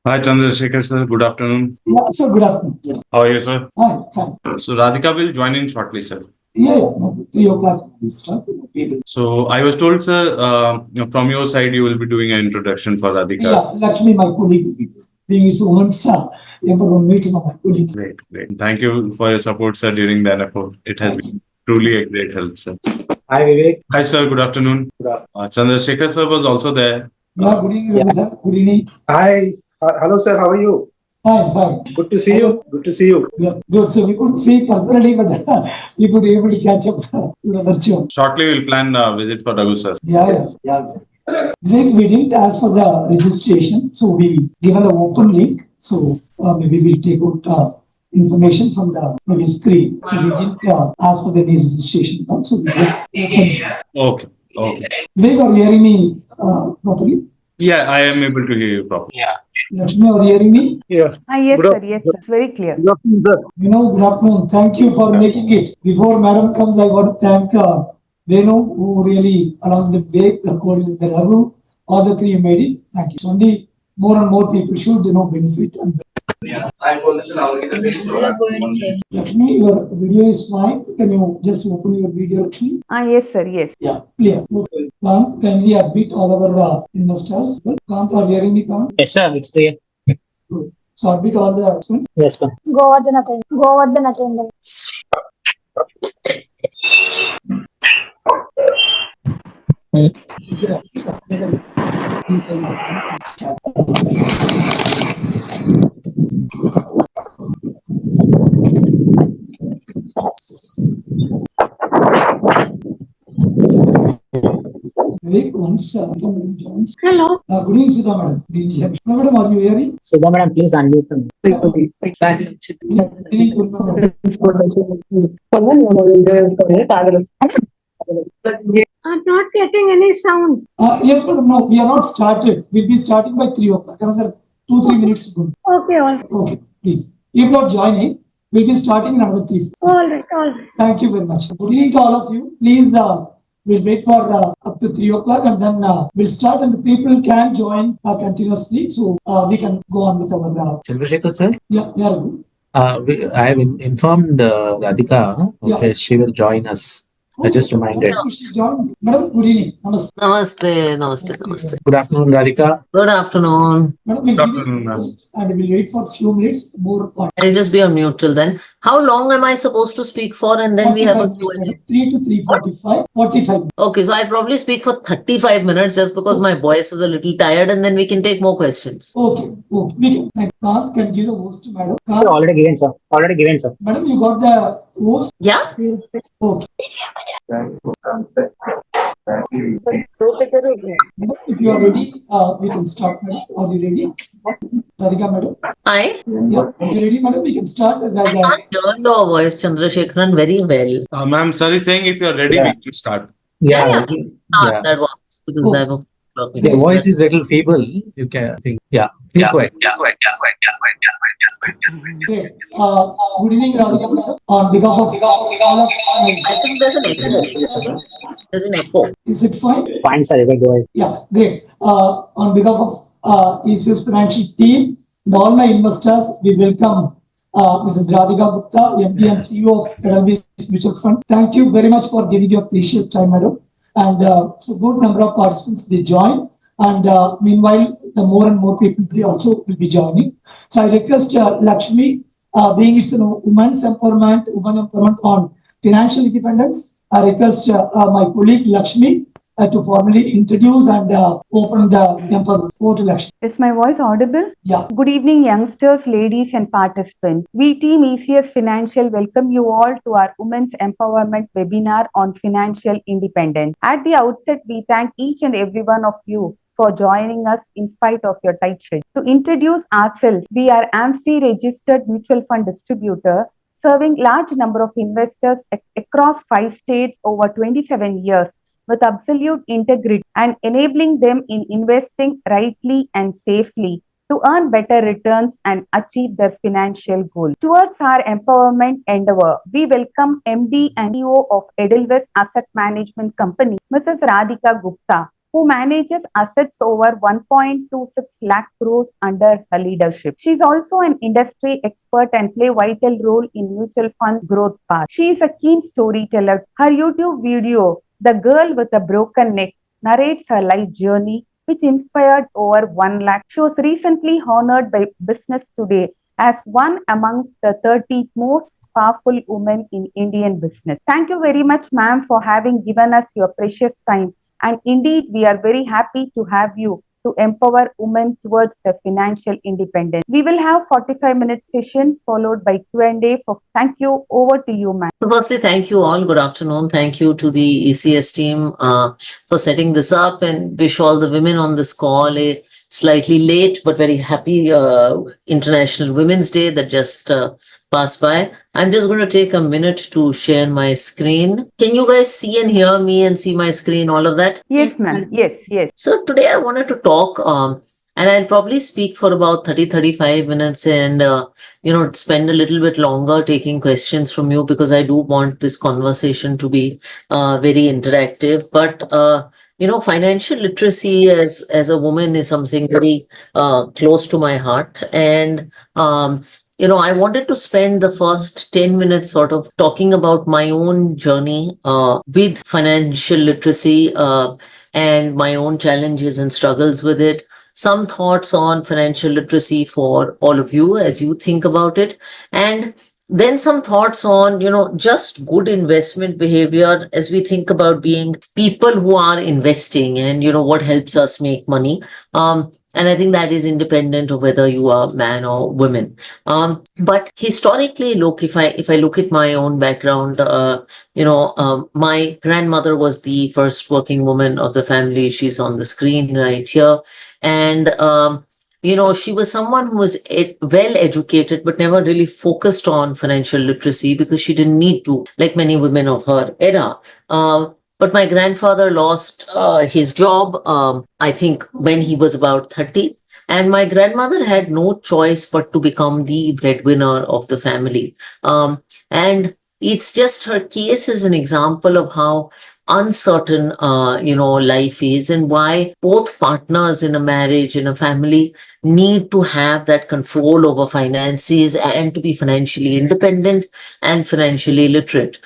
Hi, Chandrasekhar sir. Good afternoon. Yeah, sir, good afternoon. Yeah. How are you, sir? Hi, fine. So Radhika will join in shortly, sir. Yeah, no, 3 o'clock we start. Okay. So I was told, sir, from your side, you will be doing an introduction for Radhika. Yeah, Lakshmi, my colleague, will be there. Being it's a woman's empowerment meeting of my colleague. Great, great. Thank you for your support, sir, during that effort. It has Thank been you. truly a great help, sir. Hi Vivek. Hi, sir. Good afternoon. Good afternoon. Chandrasekhar sir was also there. Yeah, good evening, Ravi, sir. Good evening. Hi. Hello sir, how are you? Fine, fine. Good to see you. Good to see you. Yeah, good. So we couldn't see personally, but we could be able to catch up virtual. Shortly, we'll plan a visit for Raghu, sir. Yeah, yeah. Like we didn't ask for the registration, so we given the open link. So maybe we'll take out information from the maybe screen. So we didn't ask for the registration. No? So we just open. Okay. Okay. Meg, are you hearing me properly? Yeah, I am able to hear you properly. Lakshmi, are you hearing me? Yeah. Yes, Good sir. Yes, sir. It's very clear. Good afternoon, sir. Good afternoon. Thank you for making it. Before Madam comes, I want to thank Venu, who really along the way, according to the Raghu, all the three made it. Thank you. So only more and more people should benefit. And Lakshmi, your video is fine. Can you just open your video, Lakshmi? Yes, sir. Yes. Yeah, clear. Okay. Kant, kindly admit all our investors. Kant, are you hearing me, Kant? Yes, sir. It's clear. Good. So admit all the participants. Yes, sir. Govardhan attendant. Vivek, once Madam joins. Hello. Good evening, Sudha Madam. Good evening. Sudha Madam, are you hearing? Sudha madam, please unmute me. Good evening, Purna Madam. I'm not getting any sound. Yes, madam. No, we are not started. We'll be starting by 3 o'clock. Another 2-3 minutes. Good. Okay, all Okay, please. If not joining, we'll be starting in another 3. right. Thank you very much. Good evening to all of you. Please, we'll wait for up to 3 o'clock and then we'll start and the people can join continuously. So we can go on with our. Chandrasekhar sir, Yeah, good. I have informed Radhika. Okay, Yeah. she will join us. I just reminded. Join. Madam, good evening. Namaste. Namaste. Good afternoon, Radhika. Good afternoon. Madam, we'll Good give it afternoon, ma'am. first and we'll wait for a few minutes more. I'll just be on mute till then. How long am I supposed to speak for? And then we have a 45 Q&A. minutes, 3 to 3:45. 45. Okay, so I'll probably speak for 35 minutes just because my voice is a little tired and then we can take more questions. Okay. We can. Thank Kant can give the host to Madam. Kant, already given, sir. Already given, sir. Madam, you got the host? Yeah? Okay. Madam, if you are ready, we can start, madam. Are you ready? Radhika, madam. I Yeah. Are you ready, madam? We can start. can't hear your voice, Chandrasekharan, very well. Ma'am, sir is saying if you're ready, we can start. Yeah. Yeah. That works because I have a The voice is little feeble. You can think. Yeah. Please go ahead. Great. Good evening, Radhika, madam. On behalf of all of I think there's an echo. There's an echo. is it fine? Fine, sir. You can go ahead. Yeah, great. On behalf of ECS Financial team and all my investors, we welcome Mrs. Radhika Gupta, MD and CEO of Edelweiss Mutual Fund. Thank you very much for giving your precious time, madam. And so good number of participants they join. And meanwhile, the more and more people they also will be joining. So I request Lakshmi, being it's women's empowerment, women empowerment on financial independence. I request my colleague Lakshmi to formally introduce and open the empowerment. Over to Lakshmi. Is my voice audible? Yeah. Good evening, youngsters, ladies, and participants. We, Team ECS Financial, welcome you all to our Women's Empowerment webinar on financial independence. At the outset, we thank each and every one of you for joining us in spite of your tight schedule. To introduce ourselves, we are AMFI registered mutual fund distributor serving large number of investors across 5 states over 27 years with absolute integrity and enabling them in investing rightly and safely to earn better returns and achieve their financial goals. Towards our empowerment endeavor, we welcome MD and CEO of Edelweiss Asset Management Company, Mrs. Radhika Gupta, who manages assets over 1.26 lakh crores under her leadership. She is also an industry expert and play vital role in mutual fund growth path. She is a keen storyteller. Her YouTube video, The Girl with a Broken Neck, narrates her life journey, which inspired over 1 lakh. She was recently honored by Business Today as one amongst the 30 most powerful women in Indian business. Thank you very much, ma'am, for having given us your precious time. And indeed, we are very happy to have you to empower women towards the financial independence. We will have 45-minute session followed by Q&A. Thank you. Over to you, ma'am. So firstly, thank you all. Good afternoon. Thank you to the ECS team for setting this up, and wish all the women on this call a slightly late but very happy International Women's Day that just passed by. I'm just going to take a minute to share my screen. Can you guys see and hear me and see my screen, all of that? Yes, ma'am. Yes. So today I wanted to talk, and I'll probably speak for about 30-35 minutes and, spend a little bit longer taking questions from you, because I do want this conversation to be very interactive. But, financial literacy as a woman is something very close to my heart. And, I wanted to spend the first 10 minutes sort of talking about my own journey with financial literacy and my own challenges and struggles with it. Some thoughts on financial literacy for all of you as you think about it. And then some thoughts on, just good investment behavior as we think about being people who are investing and, what helps us make money. And I think that is independent of whether you are man or woman. But historically, look, if I look at my own background, my grandmother was the first working woman of the family. She's on the screen right here. And, she was someone who was well educated, but never really focused on financial literacy because she didn't need to, like many women of her era. But my grandfather lost his job, I think, when he was about 30. And my grandmother had no choice but to become the breadwinner of the family. And it's just her case is an example of how uncertain, life is, and why both partners in a marriage, in a family, need to have that control over finances and to be financially independent and financially literate.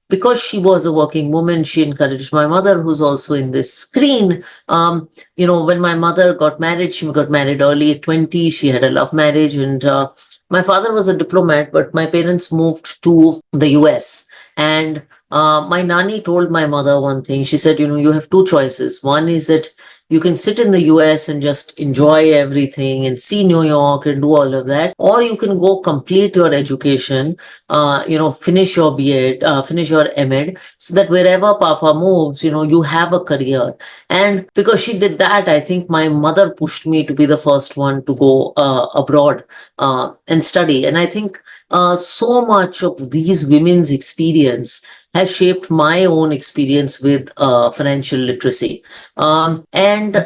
Because she was a working woman, she encouraged my mother, who's also in this screen. When my mother got married, she got married early at 20. She had a love marriage, and my father was a diplomat, but my parents moved to the US. And my nanny told my mother one thing. She said, you have two choices. One is that you can sit in the US and just enjoy everything and see New York and do all of that, or you can go complete your education, finish your B.Ed, finish your M.Ed, so that wherever Papa moves, you have a career. And because she did that, I think my mother pushed me to be the first one to go abroad and study. And I think so much of these women's experience has shaped my own experience with financial literacy. I've made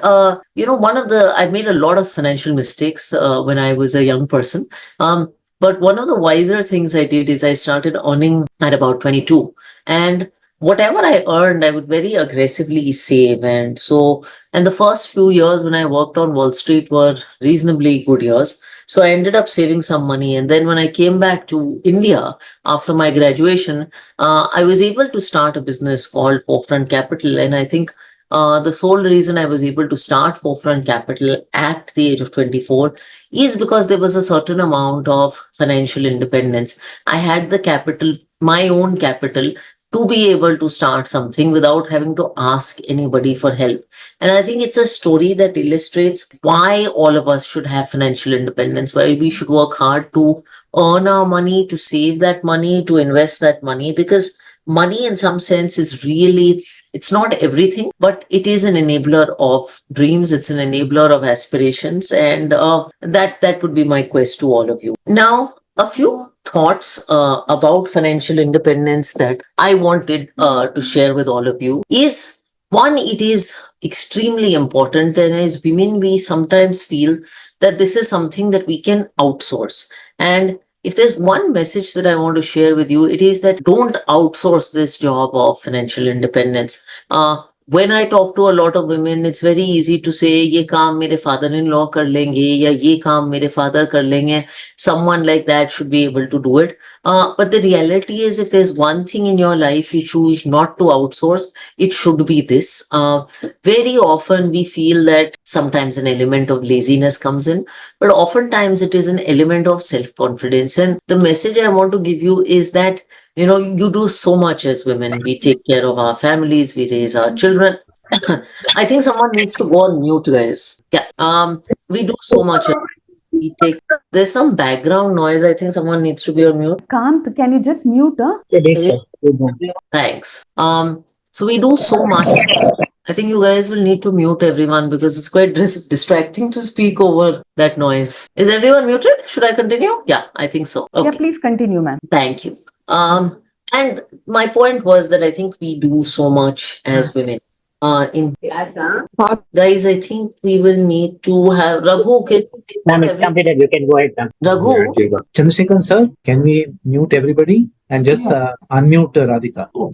a lot of financial mistakes when I was a young person. But one of the wiser things I did is I started earning at about 22. And whatever I earned, I would very aggressively save. And the first few years when I worked on Wall Street were reasonably good years. So I ended up saving some money. And then when I came back to India after my graduation, I was able to start a business called Forefront Capital. And I think the sole reason I was able to start Forefront Capital at the age of 24 is because there was a certain amount of financial independence. I had the capital, my own capital, to be able to start something without having to ask anybody for help. And I think it's a story that illustrates why all of us should have financial independence, why we should work hard to earn our money, to save that money, to invest that money, because money in some sense is really, it's not everything, but it is an enabler of dreams. It's an enabler of aspirations. And that would be my quest to all of you. Now, a few thoughts about financial independence that I wanted to share with all of you is, one, it is extremely important that as women, we sometimes feel that this is something that we can outsource. And if there's one message that I want to share with you, it is that don't outsource this job of financial independence. when I talk to a lot of women, it's very easy to say, "Ye kaam mere father-in-law kar lenge," ya "Ye kaam mere father kar lenge." Someone like that should be able to do it. But the reality is, if there's one thing in your life you choose not to outsource, it should be this. Very often we feel that sometimes an element of laziness comes in, but oftentimes it is an element of self-confidence. And the message I want to give you is that, you do so much as women. We take care of our families, we raise our children. I think someone needs to go on mute, guys. Yeah. We do so much. We take. There's some background noise. I think someone needs to be on mute. Kant, can you just mute her? Thanks. So we do so much. I think you guys will need to mute everyone because it's quite distracting to speak over that noise. Is everyone muted? Should I continue? Yeah, I think so. Okay. Yeah, please continue, ma'am. Thank you. And my point was that I think we do so much as women. Guys, I think we will need to have Raghu. Ma'am, it's completed. You can go ahead, ma'am. Raghu, Chandrasekhar sir, can we mute everybody and just unmute Radhika? Oh,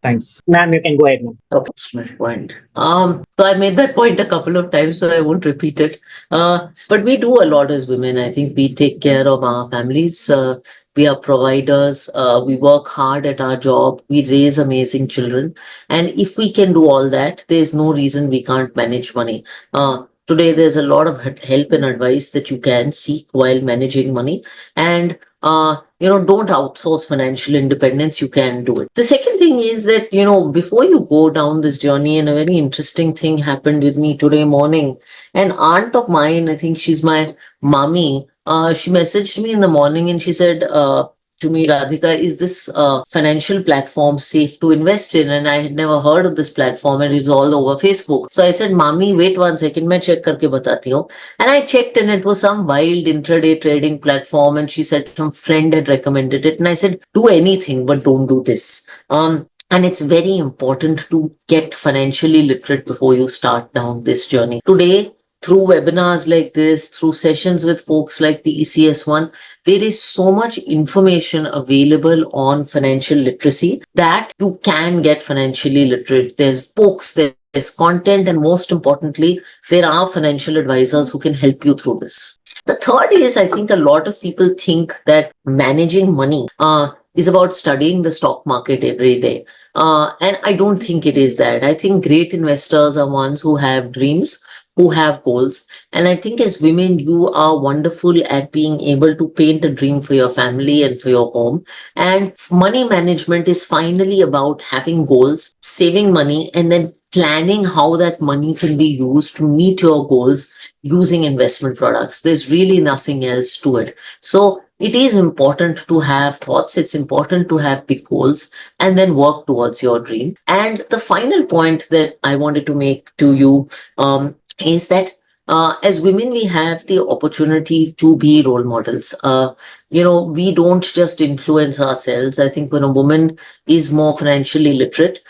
thanks. Ma'am, you can go ahead, ma'am. okay, that's my point. So I made that point a couple of times, so I won't repeat it. But we do a lot as women. I think we take care of our families. We are providers. We work hard at our job. We raise amazing children. And if we can do all that, there's no reason we can't manage money. Today, there's a lot of help and advice that you can seek while managing money. And don't outsource financial independence. You can do it. The second thing is that, before you go down this journey, and a very interesting thing happened with me today morning. An aunt of mine, I think she's my mommy, she messaged me in the morning and she said to me, "Radhika, is this financial platform safe to invest in?" And I had never heard of this platform, and it's all over Facebook. So I said, "Mommy, wait 1 second, मैं check करके बताती हूँ." And I checked, and it was some wild intraday trading platform. And she said some friend had recommended it, and I said, "Do anything, but don't do this." And it's very important to get financially literate before you start down this journey. Today, through webinars like this, through sessions with folks like the ECS one, there is so much information available on financial literacy that you can get financially literate. There's books, there's content, and most importantly, there are financial advisors who can help you through this. The third is, I think a lot of people think that managing money is about studying the stock market every day. And I don't think it is that. I think great investors are ones who have dreams, who have goals. And I think as women, you are wonderful at being able to paint a dream for your family and for your home. And money management is finally about having goals, saving money, and then planning how that money can be used to meet your goals using investment products. There's really nothing else to it. So it is important to have thoughts. It's important to have big goals and then work towards your dream. And the final point that I wanted to make to you is that as women, we have the opportunity to be role models. We don't just influence ourselves. I think when a woman is more financially literate,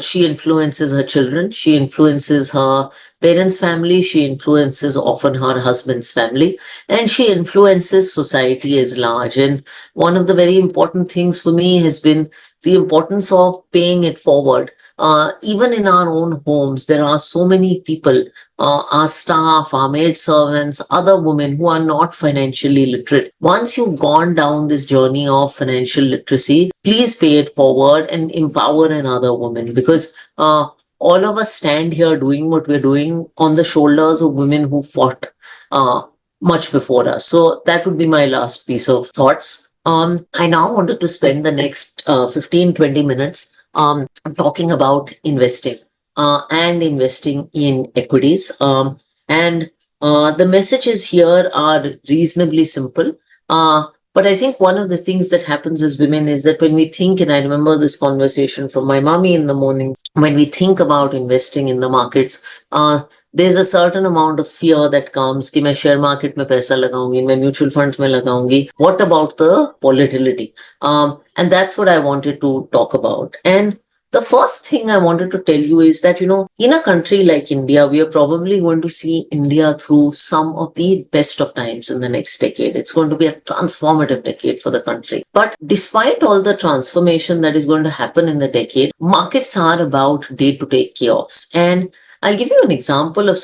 she influences her children, she influences her parents' family, she influences often her husband's family, and she influences society as large. And one of the very important things for me has been the importance of paying it forward. Even in our own homes, there are so many people, our staff, our maid servants, other women who are not financially literate. Once you've gone down this journey of financial literacy, please pay it forward and empower another woman, because all of us stand here doing what we're doing on the shoulders of women who fought much before us. So that would be my last piece of thoughts. I now wanted to spend the next 15-20 minutes talking about investing and investing in equities. And the messages here are reasonably simple. But I think one of the things that happens as women is that when we think, and I remember this conversation from my mommy in the morning, when we think about investing in the markets, there's a certain amount of fear that comes कि मैं share market में पैसा लगाऊंगी, मैं mutual funds में लगाऊंगी. What about the volatility? And that's what I wanted to talk about. And The first thing I wanted to tell you is that, in a country like India, we are probably going to see India through some of the best of times in the next decade. It's going to be a transformative decade for the country. But despite all the transformation that is going to happen in the decade, markets are about day-to-day chaos. And I'll give you an example of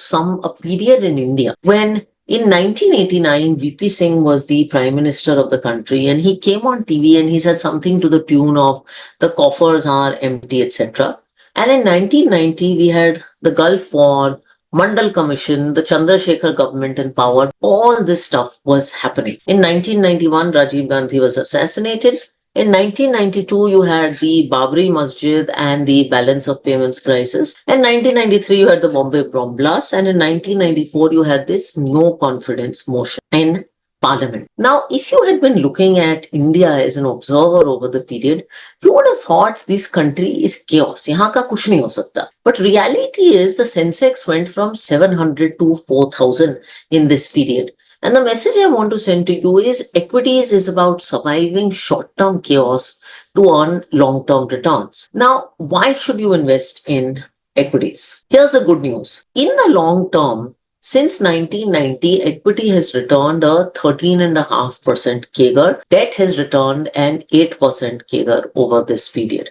a period in India when in 1989, VP Singh was the Prime Minister of the country, and he came on TV and he said something to the tune of the coffers are empty, etc. And in 1990, we had the Gulf War, Mandal Commission, the Chandrasekhar government in power. All this stuff was happening. In 1991, Rajiv Gandhi was assassinated. In 1992, you had the Babri Masjid and the balance of payments crisis. In 1993, you had the Bombay bomb blast. And in 1994, you had this no confidence motion in Parliament. Now, if you had been looking at India as an observer over the period, you would have thought this country is chaos. Yahan ka kuch nahi ho sakta. But reality is the Sensex went from 700 to 4,000 in this period. And the message I want to send to you is equities is about surviving short-term chaos to earn long-term returns. Now, why should you invest in equities? Here's the good news. In the long term, since 1990, equity has returned a 13.5% CAGR. Debt has returned an 8% CAGR over this period.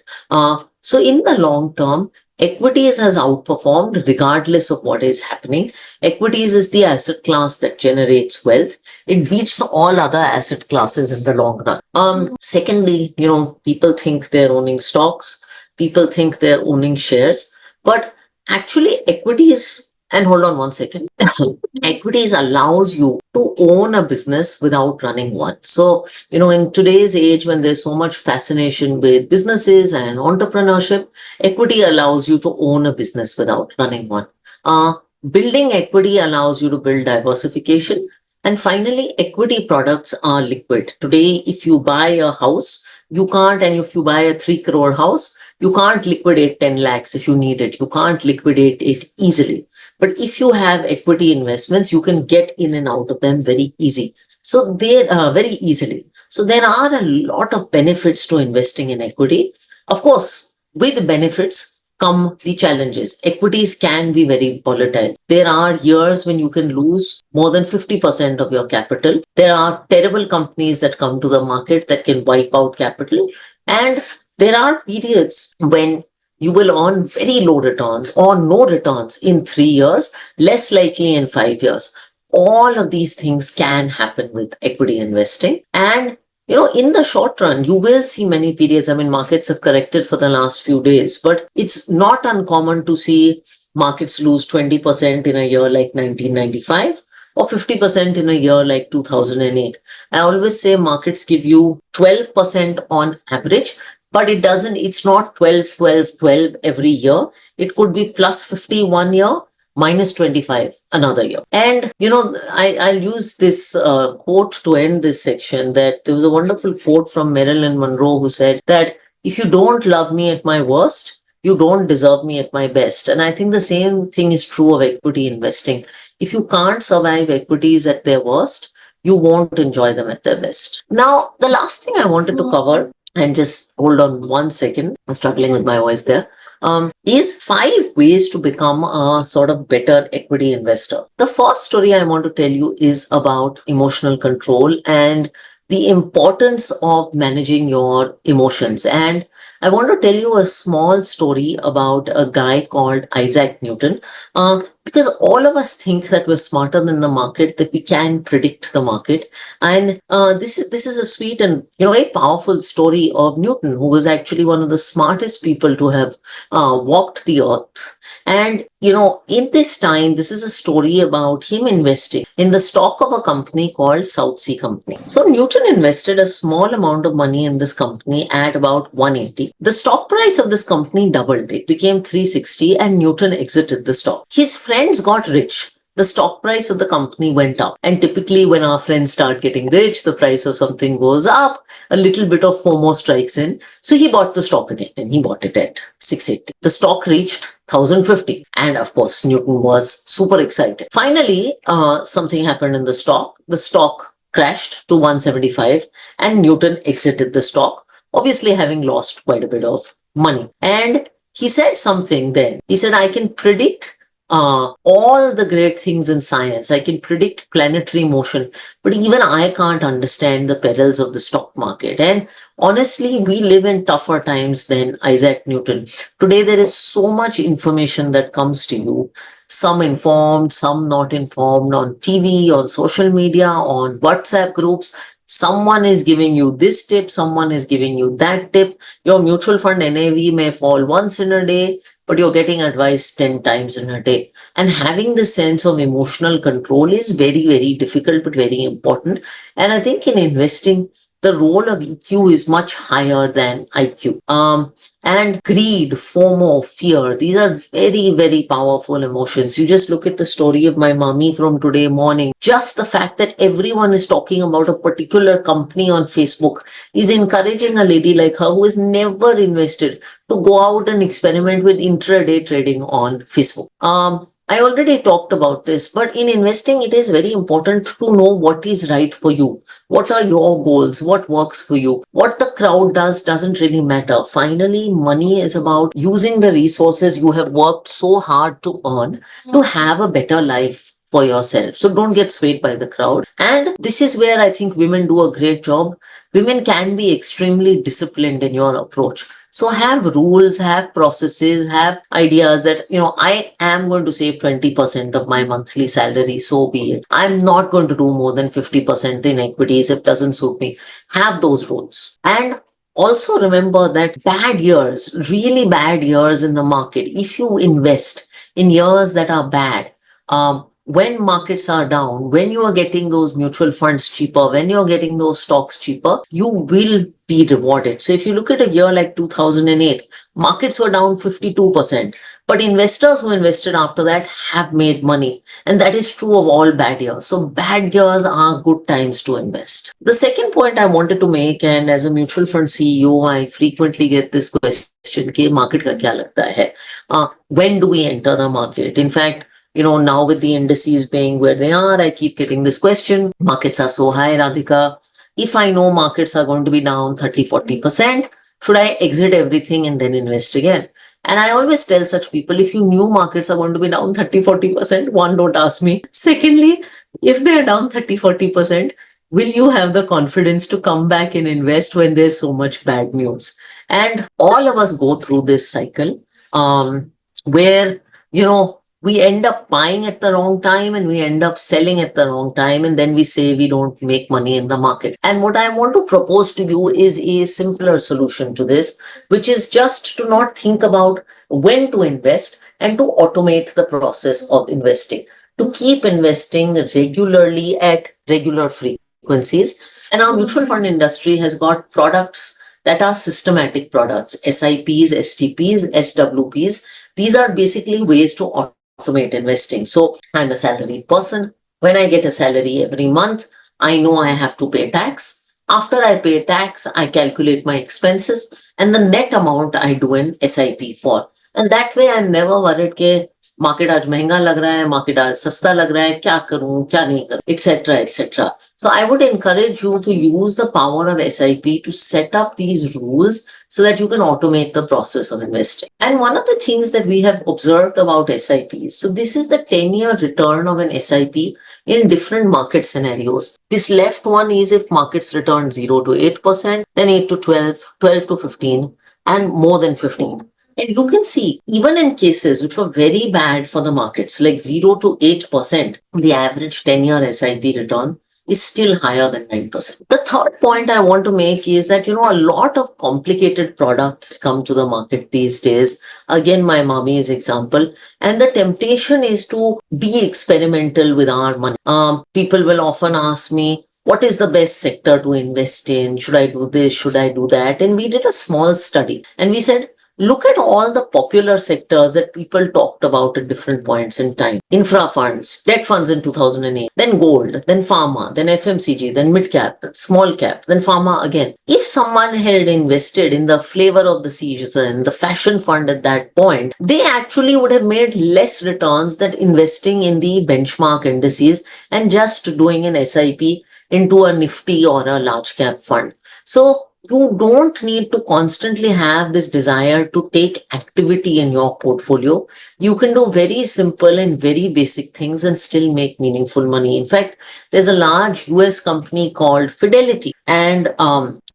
So in the long term, equities has outperformed regardless of what is happening. Equities is the asset class that generates wealth. It beats all other asset classes in the long run. Secondly, people think they're owning stocks. People think they're owning shares. But actually equities, and hold on one second, equities allows you to own a business without running one. So, in today's age when there's so much fascination with businesses and entrepreneurship, equity allows you to own a business without running one. Building equity allows you to build diversification. And finally, equity products are liquid. Today, if you buy a house, you can't, and if you buy a 3 crore house, you can't liquidate 10 lakhs if you need it. You can't liquidate it easily. But if you have equity investments, you can get in and out of them very easy. So they are very easily. So there are a lot of benefits to investing in equity. Of course, with the benefits come the challenges. Equities can be very volatile. There are years when you can lose more than 50% of your capital. There are terrible companies that come to the market that can wipe out capital. And there are periods when you will earn very low returns or no returns in 3 years, less likely in 5 years. All of these things can happen with equity investing. And, in the short run, you will see many periods. I mean, markets have corrected for the last few days, but it's not uncommon to see markets lose 20% in a year like 1995 or 50% in a year like 2008. I always say markets give you 12% on average. But it's not 12, 12, 12 every year. It could be plus 50 one year, minus 25 another year. And, I'll use this quote to end this section, that there was a wonderful quote from Marilyn Monroe who said that if you don't love me at my worst, you don't deserve me at my best. And I think the same thing is true of equity investing. If you can't survive equities at their worst, you won't enjoy them at their best. Now, the last thing I wanted to cover, and just hold on one second, I'm struggling with my voice there, is 5 ways to become a sort of better equity investor. The first story I want to tell you is about emotional control and the importance of managing your emotions. And I want to tell you a small story about a guy called Isaac Newton, because all of us think that we're smarter than the market, that we can predict the market. And this is a sweet and very powerful story of Newton, who was actually one of the smartest people to have walked the earth. And, in this time, this is a story about him investing in the stock of a company called South Sea Company. So Newton invested a small amount of money in this company at about 180. The stock price of this company doubled. It became 360 and Newton exited the stock. His friends got rich. The stock price of the company went up. And typically when our friends start getting rich, the price of something goes up, a little bit of FOMO strikes in. So he bought the stock again and he bought it at 680. The stock reached 1050. And of course, Newton was super excited. Finally, something happened in the stock. The stock crashed to 175 and Newton exited the stock, obviously having lost quite a bit of money. And he said something then. He said, I can predict all the great things in science. I can predict planetary motion, but even I can't understand the perils of the stock market. And honestly, we live in tougher times than Isaac Newton. Today, there is so much information that comes to you, some informed, some not informed, on TV, on social media, on WhatsApp groups. Someone is giving you this tip, someone is giving you that tip. Your mutual fund NAV may fall once in a day, but you're getting advice 10 times in a day. And having this sense of emotional control is very, very difficult, but very important. And I think in investing, the role of EQ is much higher than IQ. And greed, FOMO, fear, these are very, very powerful emotions. You just look at the story of my mommy from today morning. Just the fact that everyone is talking about a particular company on Facebook is encouraging a lady like her who has never invested to go out and experiment with intraday trading on Facebook. I already talked about this, but in investing, it is very important to know what is right for you. What are your goals? What works for you? What the crowd does doesn't really matter. Finally, money is about using the resources you have worked so hard to earn to have a better life for yourself. So don't get swayed by the crowd. And this is where I think women do a great job. Women can be extremely disciplined in your approach. So have rules, have processes, have ideas that, I am going to save 20% of my monthly salary, so be it. I'm not going to do more than 50% in equities if it doesn't suit me. Have those rules. And also remember that bad years, really bad years in the market, if you invest in years that are bad, when markets are down, when you are getting those mutual funds cheaper, when you're getting those stocks cheaper, you will be rewarded. So if you look at a year like 2008, markets were down 52%, but investors who invested after that have made money. And that is true of all bad years. So bad years are good times to invest. The second point I wanted to make, and as a mutual fund CEO, I frequently get this question, ke market ka kya lagta hai? When do we enter the market? In fact, now with the indices being where they are, I keep getting this question. Markets are so high, Radhika. If I know markets are going to be down 30-40%, should I exit everything and then invest again? And I always tell such people, if you knew markets are going to be down 30-40%, one, don't ask me. Secondly, if they're down 30-40%, will you have the confidence to come back and invest when there's so much bad news? And all of us go through this cycle where, we end up buying at the wrong time and we end up selling at the wrong time. And then we say we don't make money in the market. And what I want to propose to you is a simpler solution to this, which is just to not think about when to invest and to automate the process of investing, to keep investing regularly at regular frequencies. And our mutual fund industry has got products that are systematic products, SIPs, STPs, SWPs. These are basically ways to automate investing. So I'm a salaried person. When I get a salary every month, I know I have to pay tax. After I pay tax, I calculate my expenses and the net amount I do an SIP for. And that way I'm never worried ke market aaj महंगा लग रहा है, market aaj सस्ता लग रहा है, क्या करूं, क्या नहीं करूं, etc., etc. So I would encourage you to use the power of SIP to set up these rules so that you can automate the process of investing. And one of the things that we have observed about SIPs, so this is the 10-year return of an SIP in different market scenarios. This left one is if markets return 0 to 8%, then 8 to 12, 12 to 15, and more than 15. And you can see, even in cases which were very bad for the markets, like 0 to 8%, the average 10-year SIP return is still higher than 9%. The third point I want to make is that, a lot of complicated products come to the market these days. Again, my mommy's example. And the temptation is to be experimental with our money. People will often ask me, what is the best sector to invest in? Should I do this? Should I do that? And we did a small study and we said, look at all the popular sectors that people talked about at different points in time. Infra funds, debt funds in 2008, then gold, then pharma, then FMCG, then mid cap, small cap, then pharma again. If someone had invested in the flavor of the season, the fashion fund at that point, they actually would have made less returns than investing in the benchmark indices and just doing an SIP into a Nifty or a large cap fund. So you don't need to constantly have this desire to take activity in your portfolio. You can do very simple and very basic things and still make meaningful money. In fact, there's a large US company called Fidelity, and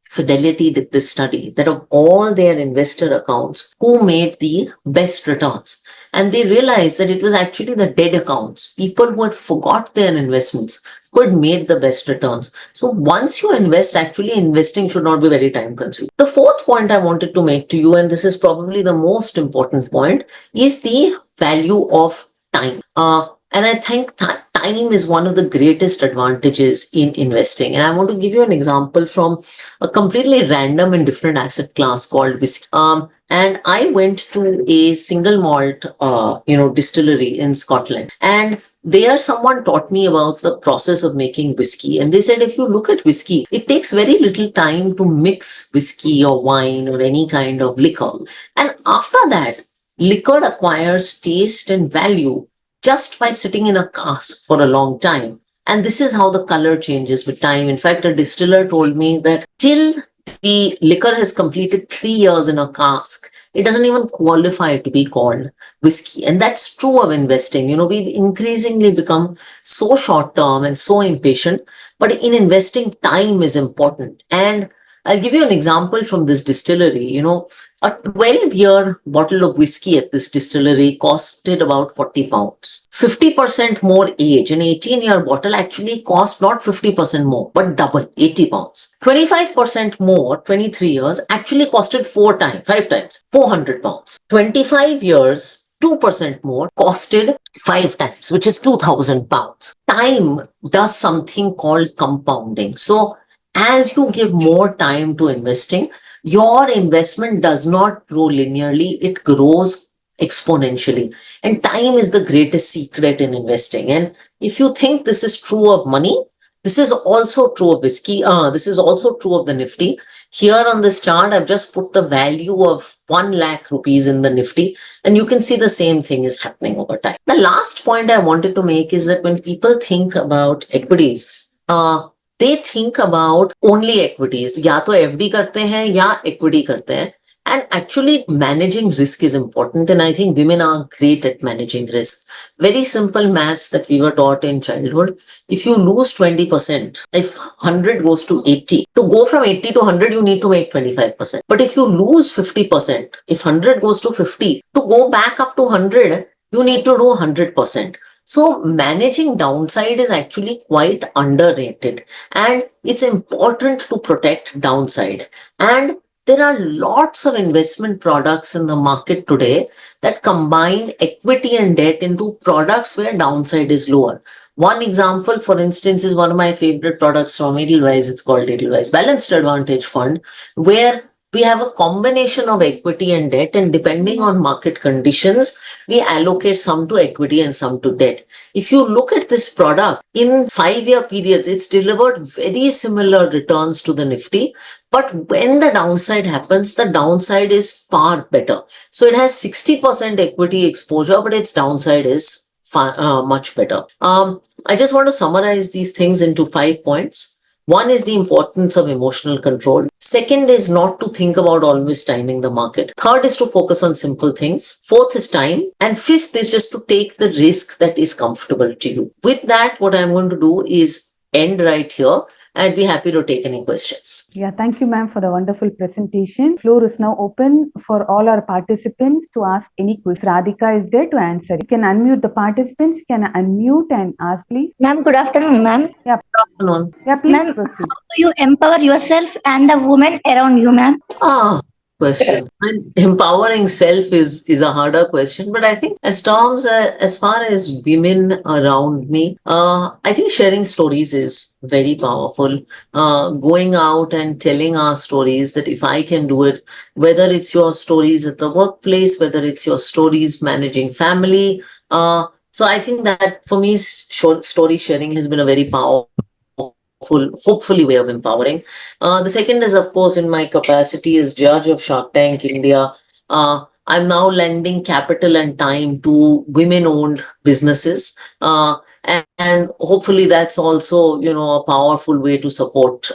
Fidelity did this study that of all their investor accounts, who made the best returns? And they realized that it was actually the dead accounts, people who had forgot their investments, who had made the best returns. So once you invest, actually investing should not be very time consuming. The fourth point I wanted to make to you, and this is probably the most important point, is the value of time. And I think that time is one of the greatest advantages in investing. And I want to give you an example from a completely random and different asset class called whiskey. And I went to a single malt, distillery in Scotland, and there someone taught me about the process of making whiskey. And they said, if you look at whiskey, it takes very little time to mix whiskey or wine or any kind of liquor. And after that, liquor acquires taste and value just by sitting in a cask for a long time. And this is how the color changes with time. In fact, a distiller told me that till the liquor has completed 3 years in a cask, it doesn't even qualify to be called whiskey. And that's true of investing. We've increasingly become so short term and so impatient, but in investing, time is important. And I'll give you an example from this distillery. A 12-year bottle of whiskey at this distillery costed about 40 pounds. 50% more age, an 18-year bottle actually cost not 50% more, but double, 80 pounds. 25% more, 23 years, actually costed 5 times, 400 pounds. 25 years, 2% more, costed 5 times, which is 2,000 pounds. Time does something called compounding. So as you give more time to investing, your investment does not grow linearly, it grows exponentially. And time is the greatest secret in investing. And if you think this is true of money, this is also true of whiskey. This is also true of the Nifty. Here on this chart, I've just put the value of 1 lakh rupees in the Nifty, and you can see the same thing is happening over time. The last point I wanted to make is that when people think about equities, they think about only equities. या तो FD करते हैं या equity करते हैं. And actually managing risk is important. And I think women are great at managing risk. Very simple maths that we were taught in childhood. If you lose 20%, if 100 goes to 80, to go from 80 to 100, you need to make 25%. But if you lose 50%, if 100 goes to 50, to go back up to 100, you need to do 100%. So managing downside is actually quite underrated, and it's important to protect downside. And there are lots of investment products in the market today that combine equity and debt into products where downside is lower. One example, for instance, is one of my favorite products from Edelweiss. It's called Edelweiss Balanced Advantage Fund, where we have a combination of equity and debt, and depending on market conditions, we allocate some to equity and some to debt. If you look at this product in 5-year periods, it's delivered very similar returns to the Nifty. But when the downside happens, the downside is far better. So it has 60% equity exposure, but its downside is much better. I just want to summarize these things into 5 points. One is the importance of emotional control. Second is not to think about always timing the market. Third is to focus on simple things. Fourth is time. And fifth is just to take the risk that is comfortable to you. With that, what I'm going to do is end right here. I'd be happy to take any questions. Yeah, thank you, ma'am, for the wonderful presentation. Floor is now open for all our participants to ask any questions. Radhika is there to answer. You can unmute the participants. Can unmute and ask, please? Ma'am, good afternoon, ma'am. Yeah, Good afternoon. yeah, please Ma'am, proceed. how do you empower yourself and the women around you, ma'am? Question. And empowering self is a harder question, but I think as far as women around me, I think sharing stories is very powerful. Going out and telling our stories, that if I can do it, whether it's your stories at the workplace, whether it's your stories managing family. So I think that for me, story sharing has been a very powerful, hopefully, way of empowering. The second is, of course, in my capacity as judge of Shark Tank India, I'm now lending capital and time to women-owned businesses. And hopefully that's also, a powerful way to support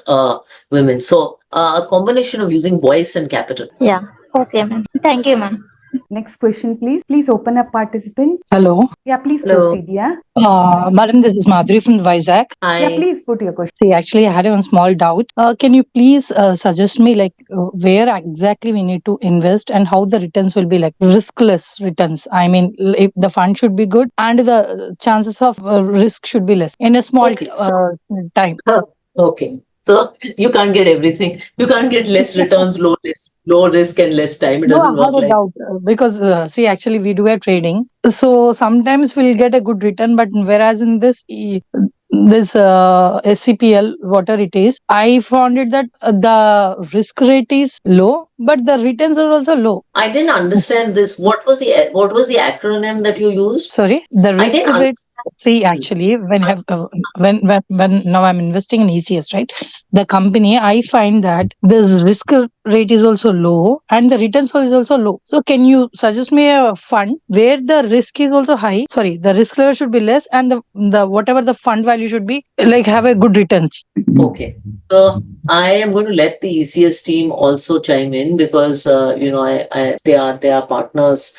women. So a combination of using voice and capital. Yeah. Okay, ma'am. Thank you, ma'am. Next question, please. Please open up participants. Hello. Yeah, please Hello. proceed. Yeah. Madam, this is Madhuri from Vizag. Yeah, Hi. please put your question. See, actually, I had one small doubt. Can you please suggest me where exactly we need to invest and how the returns will be like riskless returns? I mean, if the fund should be good and the chances of risk should be less in a small Okay, so- time. Okay. So you can't get everything. You can't get less returns, low risk and less time. It No, doesn't I have work a like doubt because see, actually, we do a trading, so sometimes we'll get a good return, but whereas in this SCPL, whatever it is, I found it that the risk rate is low, but the returns are also low. I didn't understand this. What was the acronym that you used? Sorry, the I risk didn't rate. See, understand. actually, when now I'm investing in ECS, right? The company, I find that this risk rate is also low and the returns is also low. So, can you suggest me a fund where the risk is also high? Sorry, the risk level should be less and the whatever the fund value should be like have a good returns. Okay. So I am going to let the ECS team also chime in because they are partners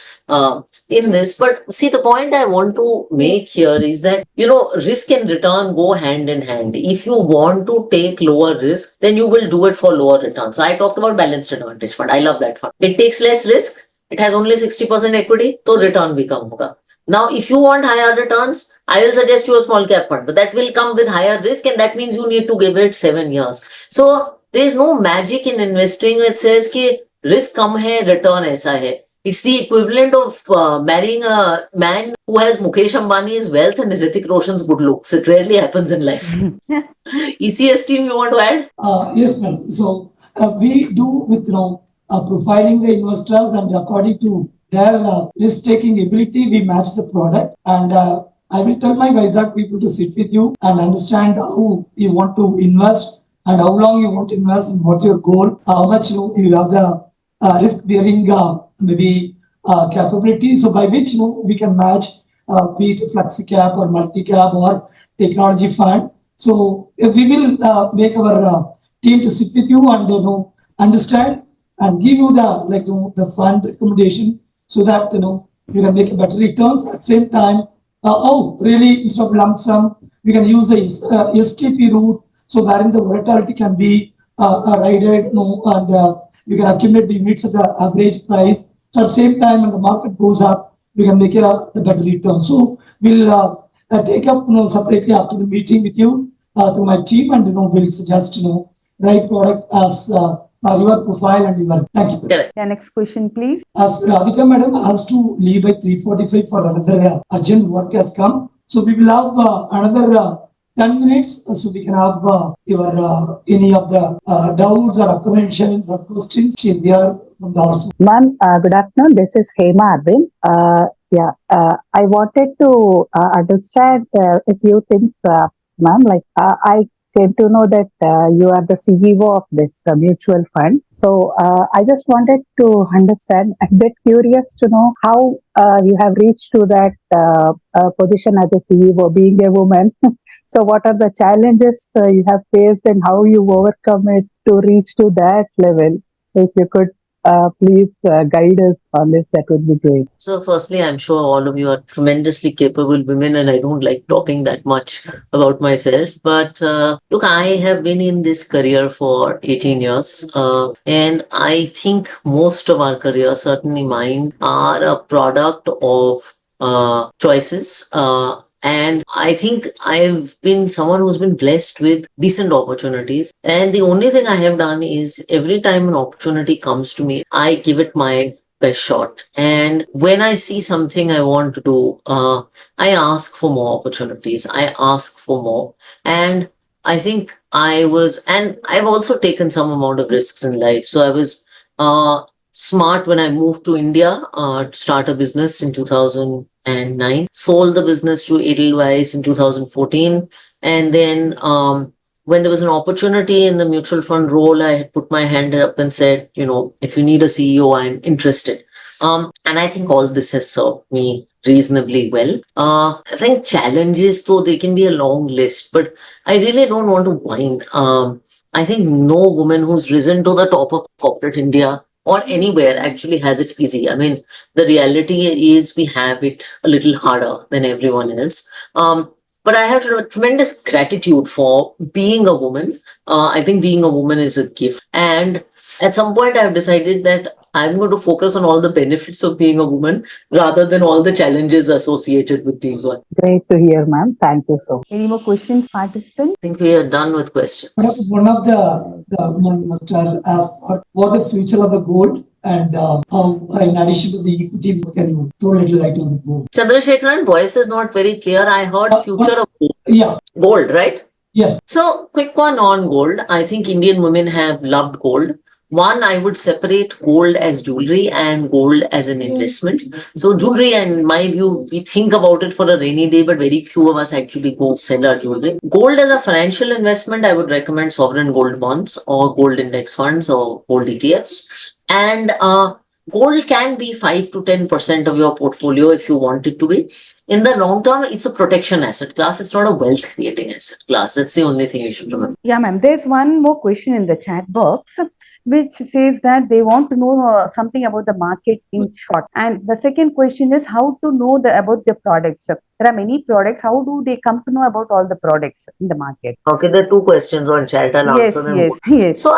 in this. But see, the point I want to make here is that risk and return go hand in hand. If you want to take lower risk, then you will do it for lower return. So I talked about balanced advantage fund. I love that fund. It takes less risk. It has only 60% equity, so return bhi kam hoga. Now, if you want higher returns, I will suggest you a small cap fund, but that will come with higher risk, and that means you need to give it 7 years. So there is no magic in investing that says ki risk kam hai, return aisa hai. It's the equivalent of marrying a man who has Mukesh Ambani's wealth and Hrithik Roshan's good looks. It rarely happens in life. ECS team, you want to add? Yes, madam. So we do with profiling the investors, and according to their risk-taking ability, we match the product. And I will tell my Vizag people to sit with you and understand how you want to invest and how long you want to invest and what's your goal, how much you have the risk-bearing capability. So by which we can match be it flexi cap or multi cap or technology fund. So if we will make our team to sit with you and understand and give you the fund recommendation so that you can make a better returns. At the same time, really instead of lump sum, we can use the STP route, so wherein the volatility can be rided, and we can accumulate the units at the average price. So at the same time, when the market goes up, we can make a better return. So we'll take up separately after the meeting with you through my team, and we'll suggest right product as your profile and your. Thank you. Correct. Yeah, next question, please. As Radhika madam has to leave by 3:45 for another urgent work has come, so we will have another 10 minutes, so we can have your any of the doubts or apprehensions or questions. She is there from the horse. Ma'am, good afternoon. This is Hema Arvind. I wanted to understand a few things, ma'am. I came to know that you are the CEO of this mutual fund. So I just wanted to understand, a bit curious to know how you have reached to that position as a CEO, being a woman. So what are the challenges you have faced and how you overcome it to reach to that level? If you could please guide us on this, that would be great. So firstly, I'm sure all of you are tremendously capable women, and I don't like talking that much about myself. But look, I have been in this career for 18 years. And I think most of our career, certainly mine, are a product of choices. And I think I've been someone who's been blessed with decent opportunities. And the only thing I have done is every time an opportunity comes to me, I give it my best shot. And when I see something I want to do, I ask for more opportunities. I ask for more. And I think and I've also taken some amount of risks in life. So I was smart when I moved to India to start a business in 2009, sold the business to Edelweiss in 2014. And then when there was an opportunity in the mutual fund role, I had put my hand up and said, if you need a CEO, I'm interested. And I think all this has served me reasonably well. I think challenges, though, they can be a long list, but I really don't want to whine. I think no woman who's risen to the top of corporate India or anywhere actually has it easy. I mean, the reality is we have it a little harder than everyone else. But I have tremendous gratitude for being a woman. I think being a woman is a gift. And at some point, I've decided that I'm going to focus on all the benefits of being a woman rather than all the challenges associated with being one. Great to hear, ma'am. Thank you so much. Any more questions, participants? I think we are done with questions. One of the women must have asked what the future of the gold and how, in addition to the equity, can you throw a little light on the gold? Chandrasekharan, voice is not very clear. I heard future of Yeah, gold, right? yes. So, quick one on gold. I think Indian women have loved gold. One, I would separate gold as jewelry and gold as an investment. So, jewelry, in my view, we think about it for a rainy day, but very few of us actually go sell our jewelry. Gold as a financial investment, I would recommend sovereign gold bonds or gold index funds or gold ETFs. And gold can be 5 to 10% of your portfolio if you want it to be. In the long term, it's a protection asset class. It's not a wealth creating asset class. That's the only thing you should remember. Yeah, ma'am. There's one more question in the chat box, which says that they want to know something about the market in short. And the second question is how to know about the products. There are many products. How do they come to know about all the products in the market? Okay, there are two questions on chat. I'll Yes, answer them. yes, yes. So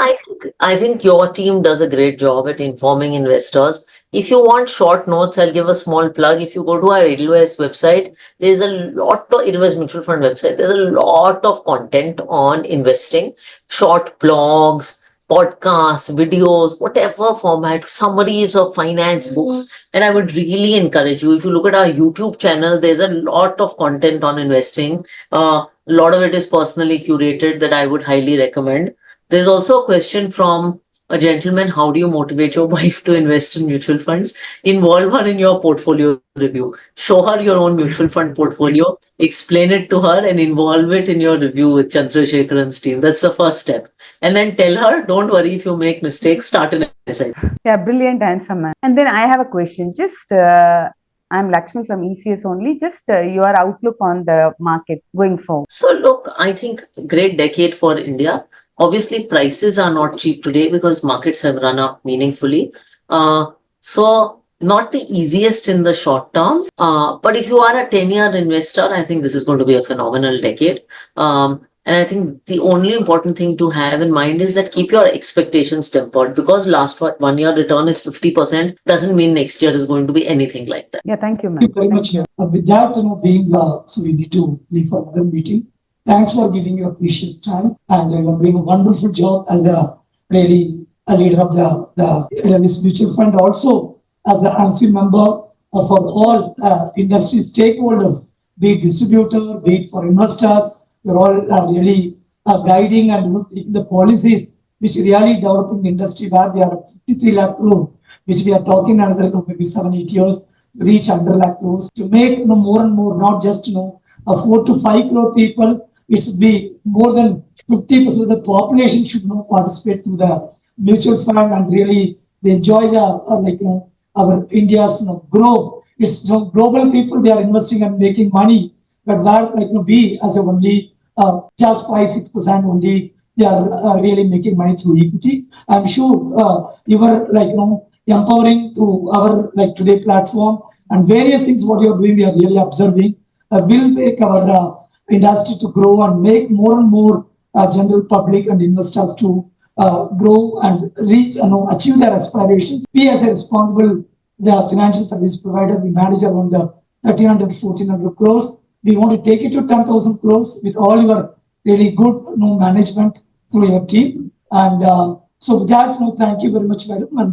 I think your team does a great job at informing investors. If you want short notes, I'll give a small plug. If you go to our Edelweiss website, there's a lot of Edelweiss Mutual Fund website. There's a lot of content on investing, short blogs, podcasts, videos, whatever format, summaries of finance books. And I would really encourage you, if you look at our YouTube channel, there's a lot of content on investing. A lot of it is personally curated that I would highly recommend. There's also a question from a gentleman, how do you motivate your wife to invest in mutual funds? Involve her in your portfolio review. Show her your own mutual fund portfolio, explain it to her and involve it in your review with Chandrasekharan's team. That's the first step. And then tell her, don't worry if you make mistakes, start an SIP. Yeah, brilliant answer, ma'am. And then I have a question. Just I'm Lakshmi from ECS only. Just your outlook on the market going forward. So look, I think great decade for India. Obviously, prices are not cheap today because markets have run up meaningfully. So not the easiest in the short term. But if you are a 10-year investor, I think this is going to be a phenomenal decade. And I think the only important thing to have in mind is that keep your expectations tempered, because last 1 year return is 50% doesn't mean next year is going to be anything like that. Yeah, thank you, ma'am. Thank you very much. With that, being so we need to leave for another meeting. Thanks for giving your precious time, and you're doing a wonderful job as a leader of the Edelweiss Mutual Fund, also as an AMFI member for all industry stakeholders, be it distributor, be it for investors. You're all really guiding and taking the policies which really developing the industry where we are at 53 lakh crore, which we are talking another maybe 7-8 years, reach 100 lakh crores to make more and more, not just a 4 to 5 crore people. It should be more than 50% of the population should participate to the mutual fund and really they enjoy the our India's growth. It's global people, they are investing and making money, but where we as a only just 5-6% only they are really making money through equity. I'm sure you are empowering through our today platform and various things what you are doing. We are really observing will make our industry to grow and make more and more general public and investors to grow and reach achieve their aspirations. We as a responsible the financial service provider, we manage around the 1,300 to 1,400 crores. We want to take it to 10,000 crores with all your really good management through your team. And so with that, thank you very much, madam. And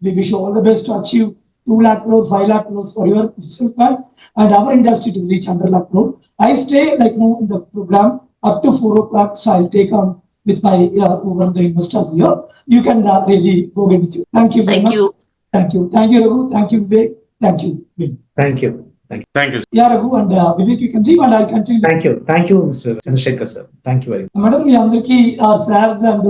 we wish you all the best to achieve 2 lakh crore, 5 lakh crores for your mutual fund and our industry to reach 100 lakh crore. I stay in the program up to 4 o'clock, so I'll take on with my over the investors here. You can really go get with you. Thank you very much. Thank you. Thank you, Raghu. Thank you, Vivek. Thank you, Vin. Thank you. Thank you. Thank you. Yeah, Raghu and Vivek, you can leave and I'll continue. Thank you. Thank you, Mr. Chandrasekhar sir. Thank you very much. Madam, we andriki our SARs and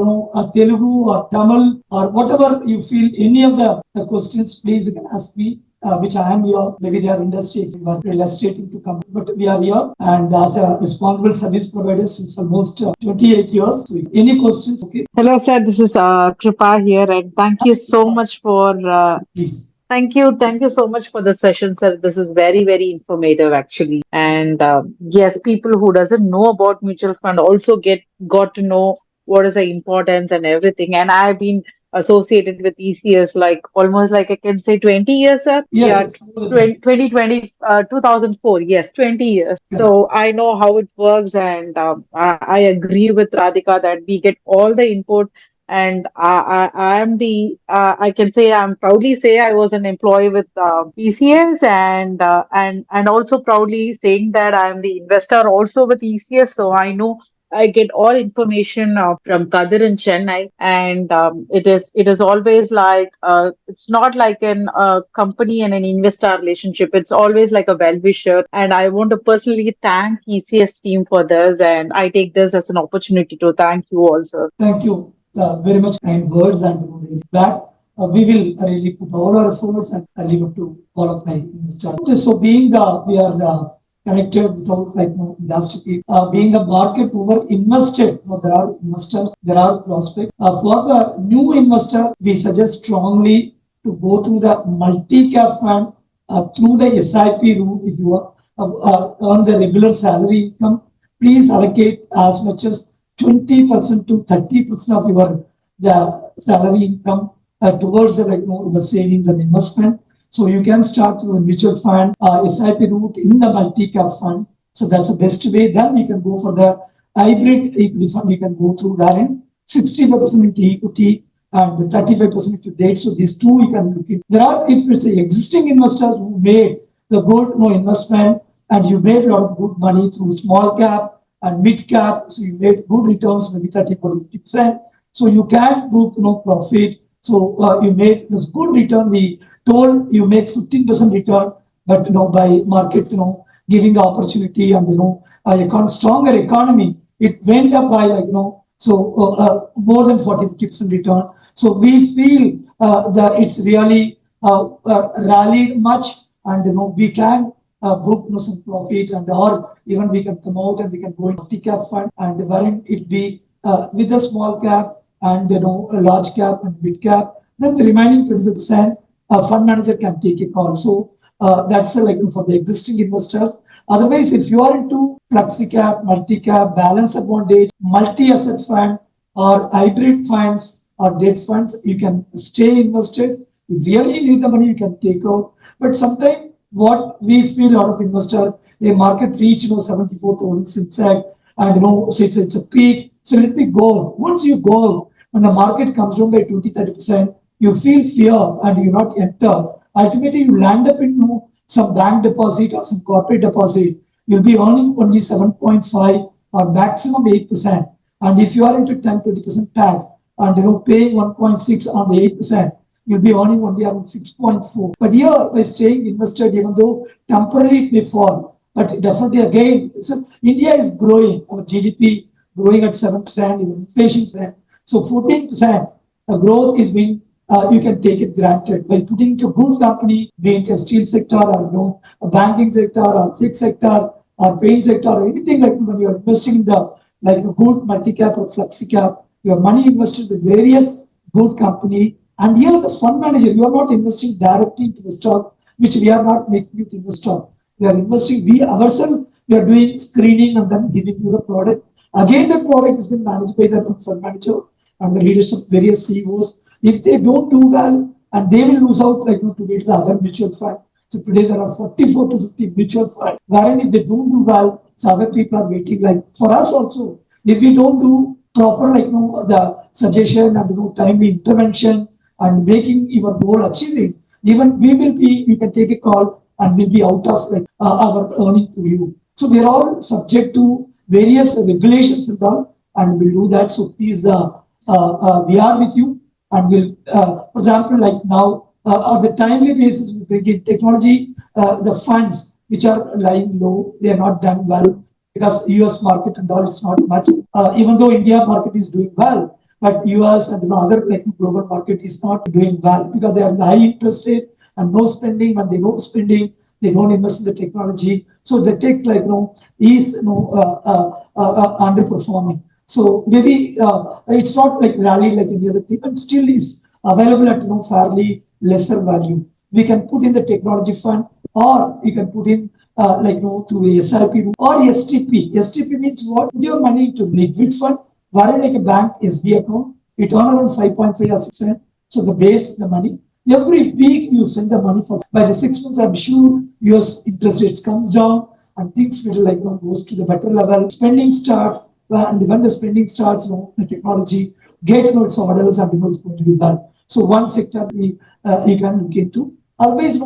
Telugu or Tamil or whatever you feel, any of the questions, please you can ask me. which I am here. Maybe they are industry, but real estate into company, but we are here and as a responsible service provider since almost 28 years. So any questions? Okay, Hello, sir. This is Kripa here, and thank you so much for. please. Thank you so much for the session, sir. This is very, very informative, actually. And yes, people who doesn't know about mutual fund also got to know what is the importance and everything. And I've been associated with ECS like almost like I can say 20 years, sir. Yes, Yeah, 2020, 2004. Yes, 20 years. So I know how it works, and I agree with Radhika that we get all the input. And I'm I can say I'm proudly say I was an employee with ECS, and also proudly saying that I'm the investor also with ECS. So I know I get all information from Kadir in Chennai, and it is always like it's not like an company and an investor relationship. It's always like a well wisher, and I want to personally thank ECS team for this, and I take this as an opportunity to thank you also. Thank you very much kind words and feedback. We will really put all our efforts and leave it to all of my investors. So being we are connected without like industry, being a market over invested, there are investors, there are prospects. For the new investor, we suggest strongly to go through the multi-cap fund through the SIP route. If you earn the regular salary income, please allocate as much as 20% to 30% of your the salary income towards the your savings and investment. So you can start with the mutual fund, SIP route in the multi-cap fund. So that's the best way. Then you can go for the hybrid equity fund. You can go through wherein 65% into equity and the 35% into debt. So these two you can look at. There are, if it's existing investors who made the good investment and you made a lot of good money through small cap and mid cap, so you made good returns, maybe 30, 40, 50%. So you can book profit. So you made this good return. We told you make 15% return, but by market giving the opportunity and stronger economy, it went up by more than 40-50% return. So we feel that it's really rallied much, and we can book some profit, and or even we can come out and we can go into multi-cap fund, and wherein it be with a small cap and a large cap and mid cap. Then the remaining 25% fund manager can take a call. So that's for the existing investors. Otherwise, if you are into flexi cap, multi cap, balance advantage, multi asset fund, or hybrid funds or debt funds, you can stay invested. If really you need the money, you can take out. But sometimes what we feel out of investor, a market reach 74,000 zigzag, and so it's a peak. So let me go. Once you go, when the market comes down by 20-30%, you feel fear and you not enter. Ultimately, you land up in some bank deposit or some corporate deposit. You'll be earning only 7.5 or maximum 8%. And if you are into 10-20% tax and paying 1.6 on the 8%, you'll be earning only around 6.4. But here, by staying invested, even though temporarily it may fall, but definitely again, so India is growing. Our GDP growing at 7%, even inflation. So 14% growth is being, you can take it granted by putting into good company, be it a steel sector or a banking sector or tech sector or paint sector or anything like when you are investing in the a good multi-cap or flexi-cap, your money invested in various good company. And here the fund manager, you are not investing directly into the stock, which we are not making you to invest stock. We are investing, we ourselves, we are doing screening and then giving you the product. Again, the product has been managed by the fund manager and the leaders of various CEOs. If they don't do well, and they will lose out to get the other mutual fund. So today there are 44 to 50 mutual funds, wherein if they don't do well, so other people are waiting. Like for us also, if we don't do proper the suggestion and timely intervention and making even more achieving, even we will be, you can take a call and we'll be out of our earning to you. So we are all subject to various regulations and all, and we'll do that. So please, we are with you. And we'll, for example, like now, on the timely basis, we bring in technology, the funds which are lying low, they are not done well because US market and all is not much. Even though India market is doing well, but US and other global market is not doing well because they are high interest rate and no spending. When they no spending, they don't invest in the technology. So the tech, like, is, underperforming. So maybe it's not like rally like any other thing, but still is available at, fairly lesser value. We can put in the technology fund, or you can put in through the SIP or STP. STP means what? Put your money into liquid fund, wherein like a bank SB account, it earn around 5.5 or 6%. So the base, the money. Every week you send the money for, by the 6 months, I'm sure your interest rates comes down and things will goes to the better level. Spending starts, and when the spending starts, the technology get its orders and it's going to do that. So one sector we you can look into. Always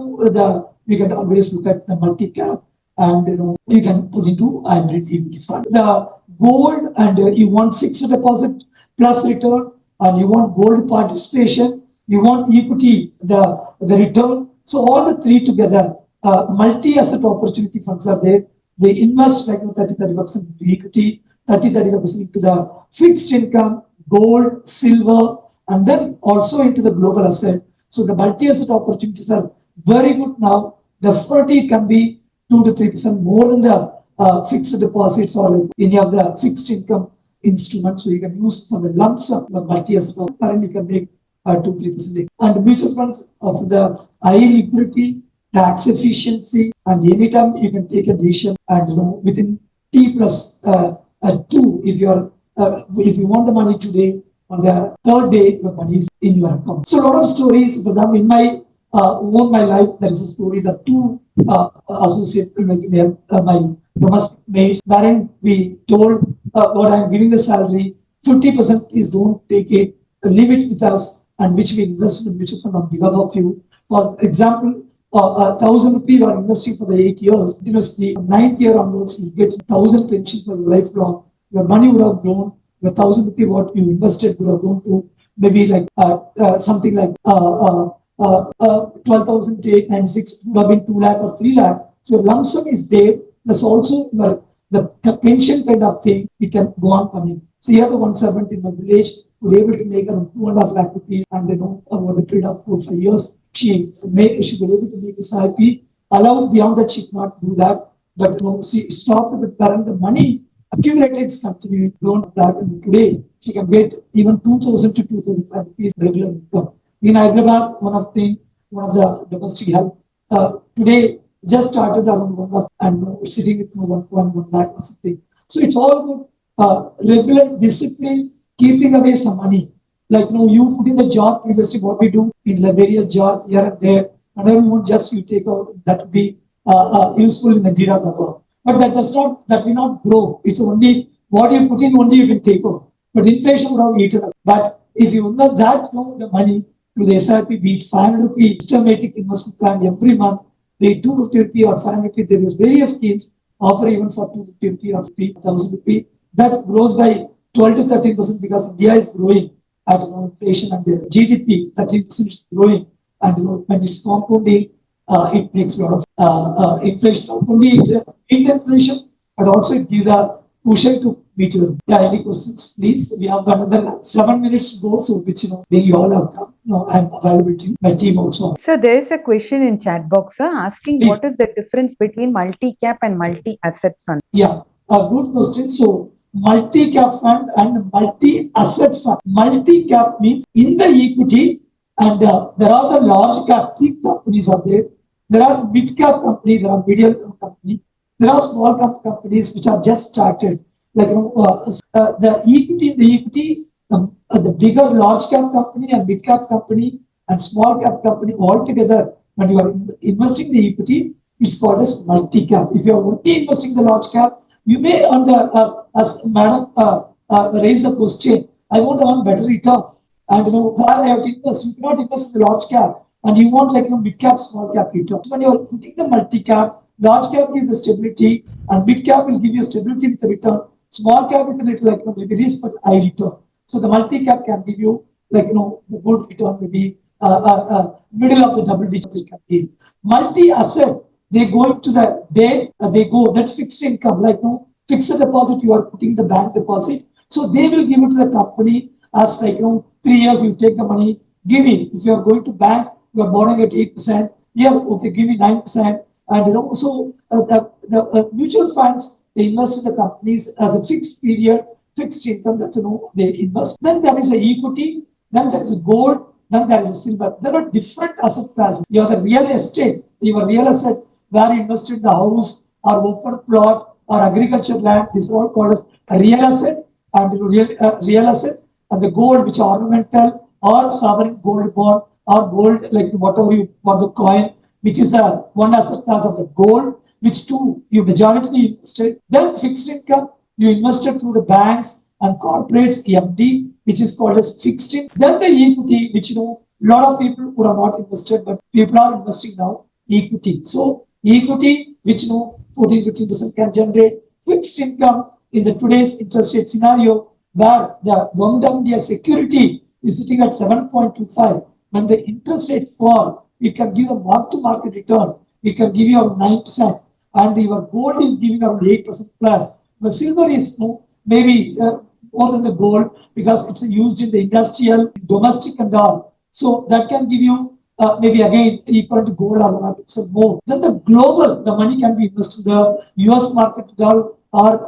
we can always look at the multi-cap, and you can put into hybrid equity fund. The gold, and you want fixed deposit plus return, and you want gold participation, you want equity, the return. So all the three together, multi-asset opportunity funds are there. They invest like 30-35% into equity, 30-35% into the fixed income, gold, silver, and then also into the global asset. So the multi-asset opportunities are very good now. Definitely it can be 2 to 3% more than the fixed deposits or like any of the fixed income instruments. So you can use for the lump sum, the multi-asset, and you can make 2-3%. And mutual funds of the high liquidity, tax efficiency, and anytime you can take a decision, and within T plus 2, if you want the money today, on the third day your money is in your account. So a lot of stories. For example, in my my life, there is a story that two associates, my domestic mates, wherein we told what I'm giving the salary, 50% is don't take it, leave it with us, and which we invest in mutual fund on behalf of you. For example, 1,000 rupees you are investing for the 8 years. Continuously, 9th year onwards, you get 1,000 pension for lifelong. Your money would have grown. Your 1,000 rupees what you invested would have grown to maybe like something like 12,000 to 896 would have been 2 lakh or 3 lakh. So your lump sum is there. That's also the pension kind of thing. It can go on coming. So you have the 170 in my village were able to make around 2.5 lakh rupees, and over the period of 4-5 years, she was able to make a SIP. Allowed beyond that, she cannot do that. But she stopped with the parent. The money accumulated is continuing. Don't apply. And today she can get even 2,000 to 2,005 rupees regular income. In Hyderabad, one of the domestic help today just started around 1 lakh and sitting with 1.1 lakh or something. So it's all about regular discipline, keeping away some money. Like you put in the job previously, what we do in the various jobs here and there, and then you take out, that would be useful in the need of the work. But that will not grow. It's only what you put in, only you can take out. But inflation would have eaten up. But if you invest that, the money to the SIP, be it 500 rupees systematic investment plan every month, be it 250 rupees or 500 rupees, there is various schemes offer even for 250 rupees or 1,000 rupees. That grows by 12 to 13% because India is growing at inflation, and the GDP 13% is growing, and when it's compounding, it makes a lot of inflation. Not only it beats inflation, but also it gives a cushion to meet your. Any questions, please? We have another 7 minutes to go, so which you all have come. I'm available to you. My team also. So there is a question in chat box, sir, asking Please. What is the difference between multi-cap and multi-asset fund? Yeah, a good question. So multi-cap fund and multi-asset fund. Multi-cap means in the equity, and there are the large cap big companies are there. There are mid-cap companies, there are medium companies, there are small cap companies which are just started. Like the equity, the bigger large cap company and mid-cap company and small cap company all together. When you are investing the equity, it's called as multi-cap. If you are only investing the large cap, you may on the as madam raise the question. I want to earn better return, and where I have to invest. You cannot invest in the large cap, and you want like mid cap, small cap return. When you are putting the multi cap, large cap gives the stability, and mid cap will give you stability with the return. Small cap with a little like maybe risk but high return. So the multi cap can give you like the good return, maybe middle of the double digits it can give. Multi asset, they go into the debt, that's fixed income, like fixed deposit, you are putting the bank deposit. So they will give it to the company as like 3 years you take the money, give it. If you are going to bank, you are borrowing at 8%. Yeah, okay, give me 9%. And so the mutual funds, they invest in the companies, the fixed period, fixed income that they invest. Then there is a equity, then there is a gold, then there is a silver. There are different asset classes. You have the real estate, your real asset where you invest in the house or open plot or agriculture land. These are all called as a real asset and real asset. And the gold, which are ornamental or sovereign gold bond or gold, like whatever you want the coin, which is the one asset class of the gold, which too you majority invested. Then fixed income, you invested through the banks and corporates, FD, which is called as fixed income. Then the equity, which a lot of people would have not invested, but people are investing now, equity. So equity, which 14-15% can generate. Fixed income in the today's interest rate scenario, where the Government of India security is sitting at 7.25. When the interest rate fall, it can give a mark-to-market return. It can give you around 9%, and your gold is giving around 8% plus. The silver is maybe more than the gold because it's used in the industrial, domestic and all. So that can give you maybe again equal to gold or 1% more. Then the global, the money can be invested in the US market or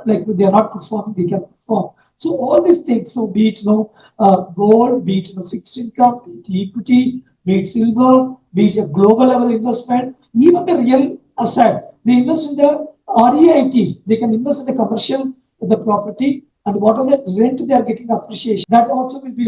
like they are not performing, they can perform. So all these things, so be it gold, be it fixed income, be it equity, be it silver, be it a global level investment, even the real asset, they invest in the REITs, they can invest in the commercial, the property, and what are the rent they are getting appreciation. That also will be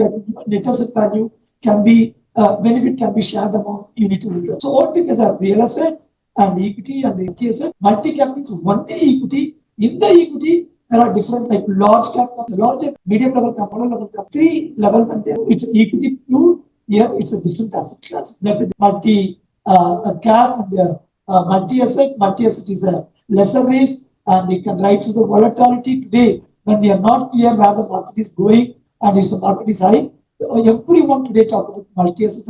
net asset value can be benefit can be shared among unit holders. So all together, real asset and equity and the asset, multi-cap means one day equity. In the equity, there are different like large cap, large, medium level cap, middle level cap, 3 level when it's equity 2. Here it's a different asset class. That is multi cap and multi asset. Multi asset is a lesser risk and it can ride to the volatility today when we are not clear where the market is going and if the market is high. Everyone today talk about multi-asset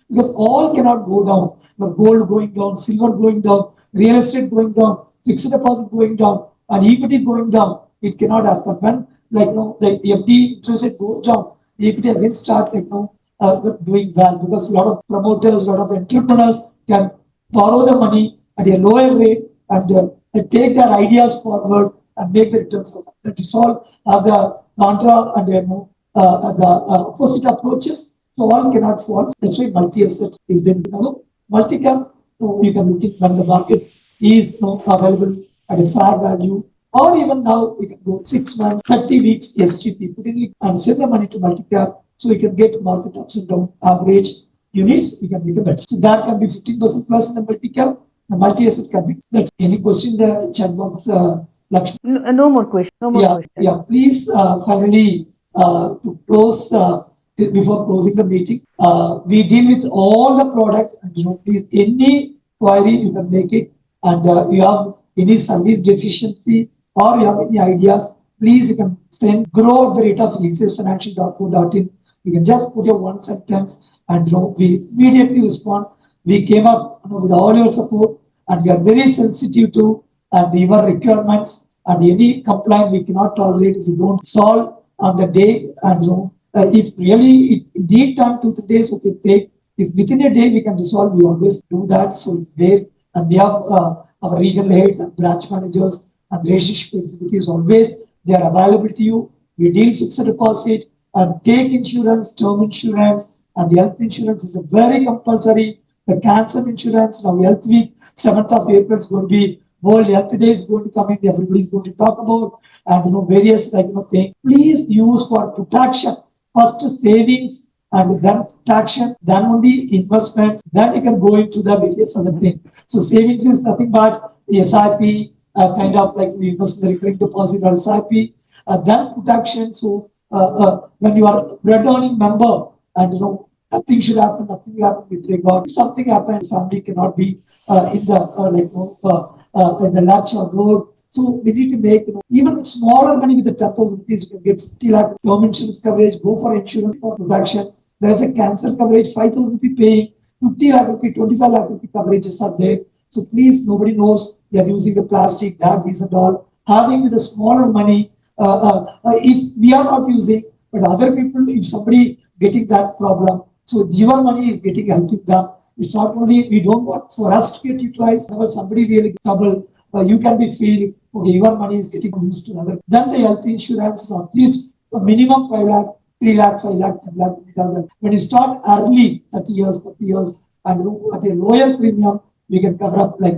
because all cannot go down. The gold going down, silver going down, real estate going down, fixed deposit going down, and equity going down. It cannot happen. When the FD interest rate goes down, the equity again start doing well because a lot of promoters, a lot of entrepreneurs can borrow the money at a lower rate and take their ideas forward and make the returns. That it's all the contra and the opposite approaches. So all cannot fall. That's why multi-asset is then multi-cap. So you can look at when the market is available at a fair value, or even now we can go 6 months, 30 weeks SGP, put in and send the money to multi-cap. So we can get market ups and down average units. We can make a better. So that can be 15% plus in the multi-cap. The multi-asset can be. That's any question in the chat box, Lakshmi? No more questions. No more questions. Yeah. Please, finally, to close before closing the meeting, we deal with all the product. And please, any query you can make it, and you have any service deficiency or you have any ideas, please you can send grow@ecfinancial.co.in. You can just put your one sentence, and we immediately respond. We came up with all your support, and we are very sensitive to your requirements, and any complaint we cannot tolerate if you don't solve on the day. And if really it indeed time 2-3 days we can take. If within a day we can resolve, we always do that. So it's there, and we have our regional heads and branch managers and relationship executives always. They are available to you. We deal fixed deposit and take insurance, term insurance, and the health insurance is a very compulsory. The cancer insurance, now Health Week, 7th of April is going to be World Health Day is going to come in. Everybody is going to talk about and various things. Please use for protection. First savings and then protection, then only investments. Then you can go into the various other things. So savings is nothing but the SIP, kind of like we invest in the recurring deposit or SIP. Then protection. So when you are red earning member and nothing should happen, nothing will happen with regard. If something happens, family cannot be in the latch or road. So we need to make even smaller money with the 10,000 rupees. You can get 50 lakh term insurance coverage. Go for insurance for protection. There is a cancer coverage, 5,000 rupee paying, 50 lakh rupee, 25 lakh rupee coverages are there. So please, nobody knows they are using the plastic, that, these and all. Having with the smaller money, if we are not using, but other people, if somebody getting that problem, so your money is getting helping them. It's not only, we don't want for us to get utilized. Whenever somebody really get trouble, you can be feel, okay, your money is getting used to other. Then the health insurance, at least a minimum 5 lakh, 3 lakh, 5 lakh, 10 lakh, 20,000. When you start early, 30 years, 40 years, and at a lower premium, we can cover up like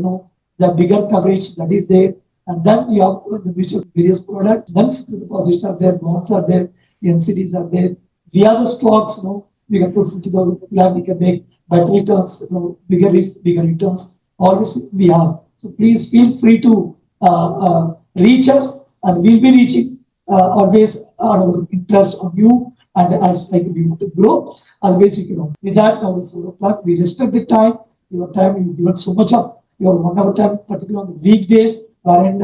the bigger coverage that is there. And then you have the mutual various products. Then fixed deposits are there, bonds are there, NCDs are there. We have the stocks, we can put 50,000 lakh, we can make better returns, bigger risk, bigger returns. All this we have. So please feel free to reach us, and we'll be reaching always our interest on you. And as like we want to grow, always you can. With that, now at 4 o'clock, we respect the time. Your time, you've given so much of your 1 hour time, particularly on the weekdays, wherein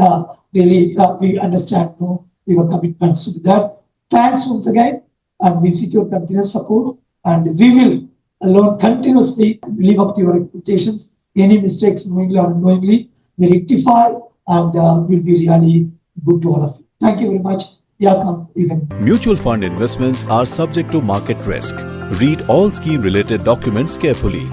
really we understand your commitments. So with that, thanks once again, and we seek your continuous support, and we will learn continuously, live up to your expectations. Any mistakes, knowingly or unknowingly, we rectify, and will be really good to all of you. Thank you very much. Yeah, come, you can. Mutual fund investments are subject to market risk. Read all scheme related documents carefully.